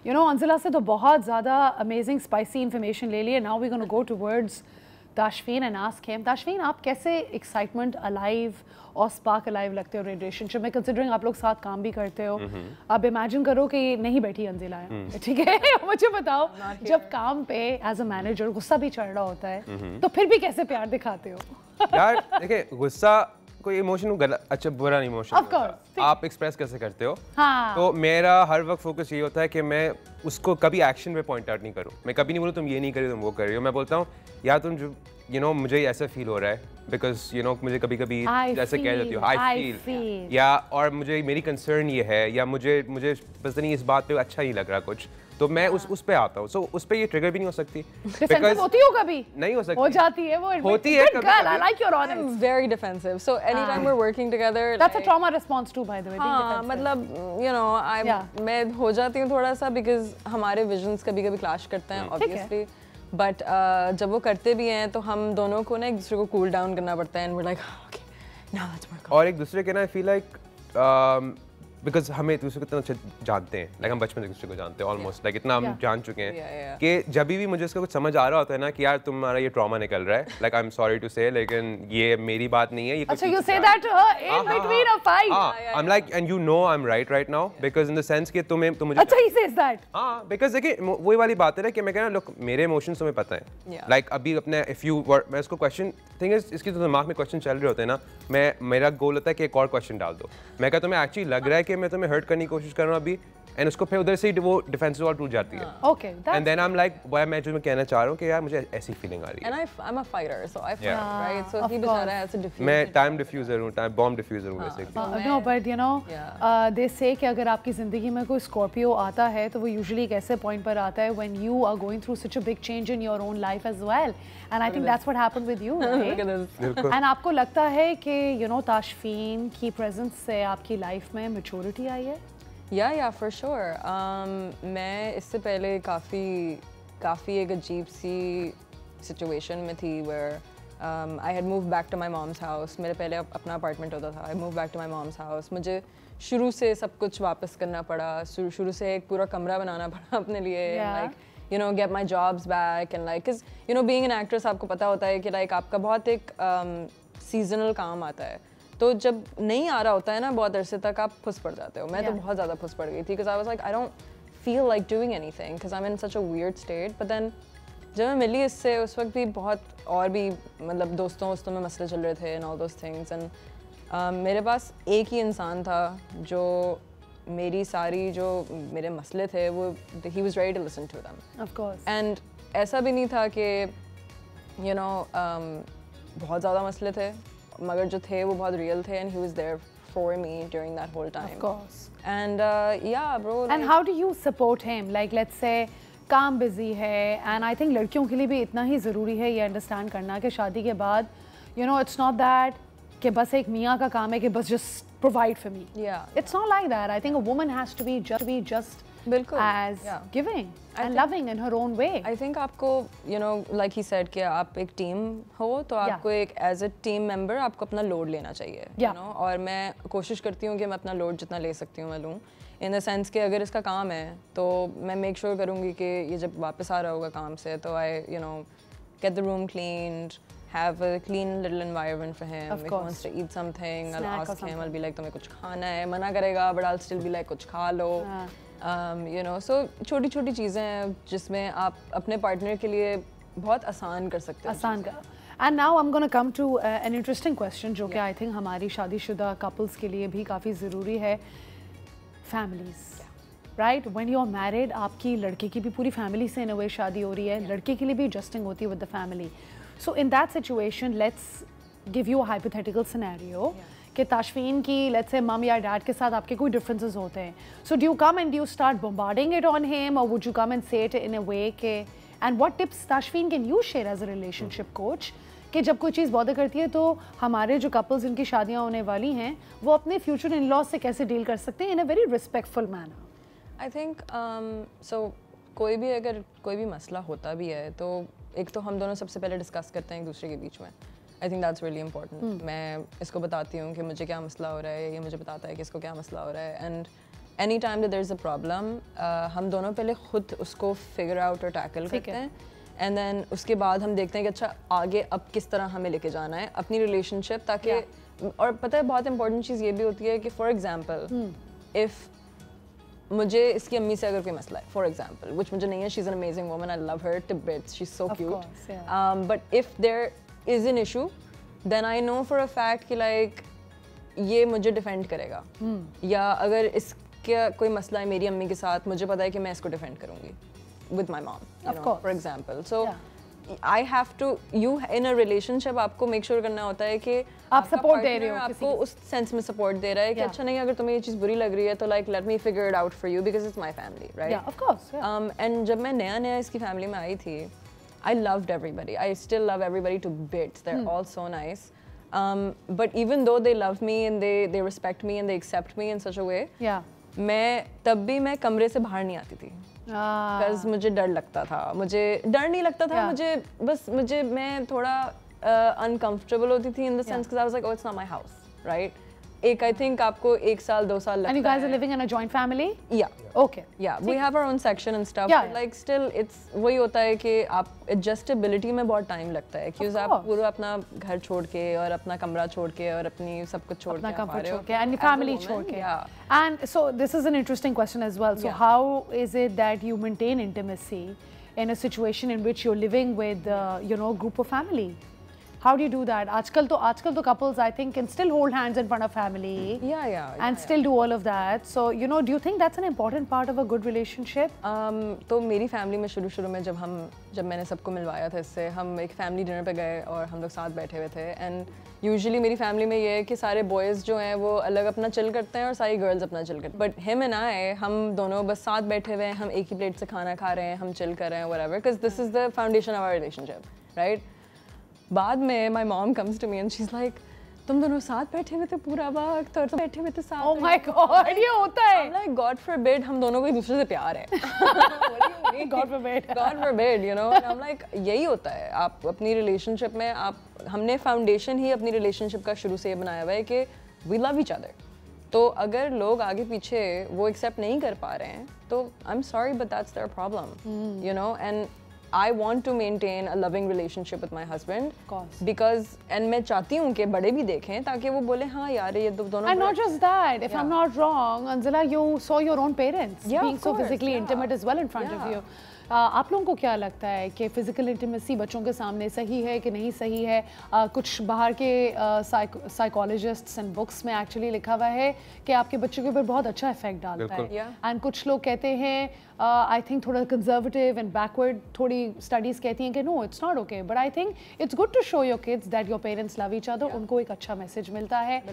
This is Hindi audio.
You know, अंजिला से तो बहुत ज़्यादा amazing spicy information ले लिए. Now we're going to go towards Tashfeen and ask him. Tashfeen, आप कैसे excitement alive और spark alive लगते हो relationship में, considering आप लोग साथ काम भी करते हो. अब imagine करो कि नहीं बैठी अंजिला है, ठीक है? मुझे बताओ, जब काम पे as a manager गुस्सा भी चढ़ रहा होता है, तो फिर भी कैसे प्यार दिखाते हो? यार देखिए, गुस्सा कोई इमोशन गलत, अच्छा बुरा नहीं इमोशन, आप एक्सप्रेस कैसे करते हो. हाँ. तो मेरा हर वक्त फोकस ये होता है कि मैं उसको कभी एक्शन पे पॉइंट आउट नहीं करूँ. मैं कभी नहीं बोलूँ तुम ये नहीं करी तुम वो कर रही हो. मैं बोलता हूँ यार तुम जो मुझे ऐसा फील हो रहा है, बिकॉज मुझे कभी कभी ऐसे कह देती हो आई फील, या और मुझे मेरी कंसर्न ये है, या मुझे बस नहीं इस बात पे अच्छा नहीं लग रहा कुछ, तो मैं उस पे आता हूँ. सो उस पे ये ट्रिगर भी नहीं हो सकती. डिफेंसिव होती हो कभी? नहीं हो सकती. हो जाती है वो. होती है कभी. I like your honesty. I'm very defensive. So anytime we're working together. That's a trauma response too, by the way. हाँ, मतलब मैं हो जाती हूँ थोड़ा सा, because हमारे visions कभी-कभी clash करते हैं obviously. But जब वो करते भी हैं तो हम दोनों को ना एक दूसरे को cool down करना पड़ता है, and we're like okay, now let's work on. और एक दूसरे के ना I feel like बिकॉज हमें एक दूसरे को इतना अच्छे जानते हैं, लाइक हम बचपन से एक दूसरे को जानते हैं ऑलमोस्ट, लाइक इतना हम जान चुके हैं कि जब भी मुझे इसका कुछ समझ आ रहा होता है ना कि यार तुम्हारा ये ट्रॉमा निकल रहा है, like I am sorry to say, लेकिन ये मेरी बात नहीं है, ये अच्छा, you say that to her in between a fight. I'm like, and you know I'm right now, because in the sense कि तुम मुझे, अच्छा, he says that. हाँ, because देखिए वही वाली बात है ना कि मैं कह रहा हूँ, look मेरे इमोशंस तुम्हें पता है, लाइक अभी अपने if you were, मैं इसको क्वेश्चन थिंग इज, इसकी तो दिमाग में क्वेश्चन चल रहे होते हैं ना, मेरा गोल होता है कि एक और क्वेश्चन डाल दो. मैं क्या तुम्हें एक्चुअली लग रहा है कि मैं तुम्हें हर्ट करने की कोशिश कर रहा हूँ अभी, एंड उसको फिर उधर से ही वो डिफेंसिव वॉल टूट जाती है. Okay, and then I am like मैं जो मैं कहना चाह रहा हूँ कि यार मुझे ऐसी फीलिंग आ रही है. And I'm a fighter, so I fight, right? So he बेचारा has to diffuse. मैं टाइम डिफ्यूजर हूँ, टाइम बॉम्ब डिफ्यूजर हूँ basically. No, but you know, they say कि अगर आपकी ज़िंदगी में कोई स्कॉर्पियो आता है तो वो यूजुअली एक ऐसे पॉइंट पर आता है when you are going through such a big change in your own life as well, and I think that's what happened with you, right? And आपको लगता है कि ताशफीन की प्रेजेंस से आपकी लाइफ में मैच्योरिटी आई है? Yeah, for sure. मैं इससे पहले काफ़ी एक अजीब सी सिचुएशन में थी where I had moved back to my mom's house. मेरे पहले अपना अपार्टमेंट होता था. I moved back to my mom's house. मुझे शुरू से सब कुछ वापस करना पड़ा. शुरू से एक पूरा कमरा बनाना पड़ा अपने लिए. Like, get my jobs back and like, cause being an actress आपको पता होता है कि like आपका बहुत एक seasonal काम आता है. तो जब नहीं आ रहा होता है ना बहुत अरसे तक, आप फंस पड़ जाते हो. मैं तो बहुत ज़्यादा फंस पड़ गई थी, because I was like I don't feel like doing anything because I'm in such a weird state. But then जब मैं मिली इससे, उस वक्त भी बहुत और भी मतलब दोस्तों में मसले चल रहे थे and all those things, and मेरे पास एक ही इंसान था जो मेरी सारी जो मेरे मसले थे वो he was ready to listen to them. Of course. And ऐसा भी नहीं था कि बहुत ज़्यादा मसले थे, मगर जो थे वो बहुत real थे, and he was there for me during that whole time. Of course. And yeah, bro. And how do you support him? Like, let's say काम busy है, and I think लड़कियों के लिए भी इतना ही ज़रूरी है ये understand करना कि शादी के बाद it's not that कि बस एक मियाँ का काम है कि बस just provide for me. Yeah. It's not like that. I think a woman has to be just as giving and loving in her own way. I think आपको like he said कि आप एक टीम हो तो आपको एक as a team member आपको अपना लोड लेना चाहिए. और मैं कोशिश करती हूँ कि मैं अपना लोड जितना ले सकती हूँ मैं लूँ, in the sense कि अगर इसका काम है तो मैं make sure करूँगी कि ये जब वापस आ रहा होगा काम से तो I get the room cleaned, have a clean little environment for him. If he wants to eat something, I'll ask him. I'll be like तुम्हें कुछ खाना है, मना करेगा, but I'll still be like कुछ खा लो. So छोटी-छोटी चीज़ें हैं जिसमें आप अपने पार्टनर के लिए बहुत आसान कर सकते हो. आसान कर. And now I'm going to come to an interesting question जो कि I think हमारी शादीशुदा couples के लिए भी काफ़ी ज़रूरी है. Families. Right? When you're married, आपकी लड़के की भी पूरी family से in a way शादी हो रही है, लड़के के लिए भी adjusting होती है with the family. So in that situation, let's give you a hypothetical scenario. कि ताशफीन की let's say mom या dad के साथ आपके कोई differences होते हैं. So do you come and do you start bombarding it on him, or would you come and say it in a way कि, and what tips Tashfeen can you share as a relationship coach कि जब कोई चीज़ bother करती है तो हमारे जो couples जिनकी शादियाँ होने वाली हैं वो अपने future in-laws से कैसे deal कर सकते हैं in a very respectful manner? I think so अगर कोई भी मसला होता भी है तो एक तो हम दोनों सबसे पहले डिस्कस करते हैं एक दूसरे के बीच में. I think that's really important. मैं इसको बताती हूँ कि मुझे क्या मसला हो रहा है, ये मुझे बताता है कि इसको क्या मसला हो रहा है, and any time that there is a problem हम दोनों पहले खुद उसको फिगर आउट और टैकल करते हैं एंड देन उसके बाद हम देखते हैं कि अच्छा आगे अब किस तरह हमें लेके जाना है अपनी रिलेशनशिप ताकि और पता है बहुत इंपॉर्टेंट चीज़ ये भी होती है कि फॉर एग्जांपल इफ़ मुझे इसकी अम्मी से अगर कोई मसला है फॉर एग्जांपल व्हिच मुझे नहीं है she is an amazing woman I love her to bits she is so cute but if there is an issue then I know for a fact कि लाइक ये मुझे डिफेंड करेगा या अगर इसका कोई मसला है मेरी अम्मी के साथ मुझे पता है कि मैं इसको डिफेंड करूँगी with my mom, you know, for example. So I have to, you in a relationship आपको make sure करना होता है कि आप support दे रहे हो, आपको उस sense में support दे रहा है कि अच्छा नहीं अगर तुम्हें ये चीज़ बुरी लग रही है तो like let me figure it out for you because it's my family, right? Yeah, of course. And जब मैं नया इसकी family में आई थी, I loved everybody. I still love everybody to bits. They're all so nice. But even though they love me and they respect me and they accept me in such a way, मैं तब भी मैं कमरे से बाहर नहीं आती थी बिकॉज मुझे डर लगता था मुझे डर नहीं लगता था मुझे मैं थोड़ा अनकंफर्टेबल होती थी इन द सेंस कि I was like oh it's not my house right एक आई थिंक आपको 1 साल 2 साल लगता है. And you guys are living in a joint family? Yeah. Okay. Yeah, we have our own section and stuff. Yeah, but like still it's वही होता है कि आप adjustability में बहुत टाइम लगता है क्योंकि आप पूरा अपना घर छोड़ के और अपना कमरा छोड़ के और अपनी सब कुछ छोड़ के अपना comfort छोड़ के and family छोड़ के. Yeah. And so this is an interesting question as well. So how is it that you maintain intimacy in a situation in which you're living with you know group of family? How do you do that? आजकल तो couples I think can still hold hands in front of family. And still do all of that. So you know, do you think that's an important part of a good relationship? तो मेरी फैमिली में शुरू में जब मैंने सबको मिलवाया था इससे हम एक फैमिली डिनर पे गए और हम लोग साथ बैठे हुए थे एंड यूजुअली मेरी फैमिली में ये है कि सारे बॉयज़ जो हैं वो अलग अपना चिल करते हैं और सारी गर्ल्स अपना चिल करते हैं बट हिम एंड आई हम दोनों बस साथ बैठे हुए हैं हम एक ही प्लेट से खाना खा रहे हैं हम चिल कर रहे हैं whatever because this is the foundation of our relationship right. बाद में my mom comes to me and she is like तुम दोनों साथ बैठे हुए थे पूरा वक्त और तुम बैठे हुए थे साथ. Oh my God, ये होता है. I'm like God forbid हम दोनों को एक दूसरे से प्यार है. God forbid, you know. And I'm like यही होता है आप अपनी रिलेशनशिप में हमने फाउंडेशन ही अपनी रिलेशनशिप का शुरू से ये बनाया हुआ है कि we love each other. तो अगर लोग आगे पीछे वो एक्सेप्ट नहीं कर पा रहे हैं तो I'm sorry but that's their problem, you know. And I want to maintain a loving relationship with my husband. Of course. Because and मैं चाहती हूँ कि बड़े भी देखें ताकि वो बोले हाँ यार ये दोनों. And not just that, if I'm not wrong, Anzala, you saw your own parents being so physically intimate as well in front of you. आप लोगों को क्या लगता है कि फिजिकल इंटीमेसी बच्चों के सामने सही है कि नहीं सही है? कुछ बाहर के साइकोलॉजिस्ट्स एंड बुक्स में एक्चुअली लिखा हुआ है कि आपके बच्चों के ऊपर बहुत अच्छा इफेक्ट डालता है एंड कुछ लोग कहते हैं आई थिंक थोड़ा कंजर्वेटिव एंड बैकवर्ड थोड़ी स्टडीज़ कहती हैं कि no it's not okay but I think it's good to show your kids that your parents love each other. उनको एक अच्छा मैसेज मिलता है.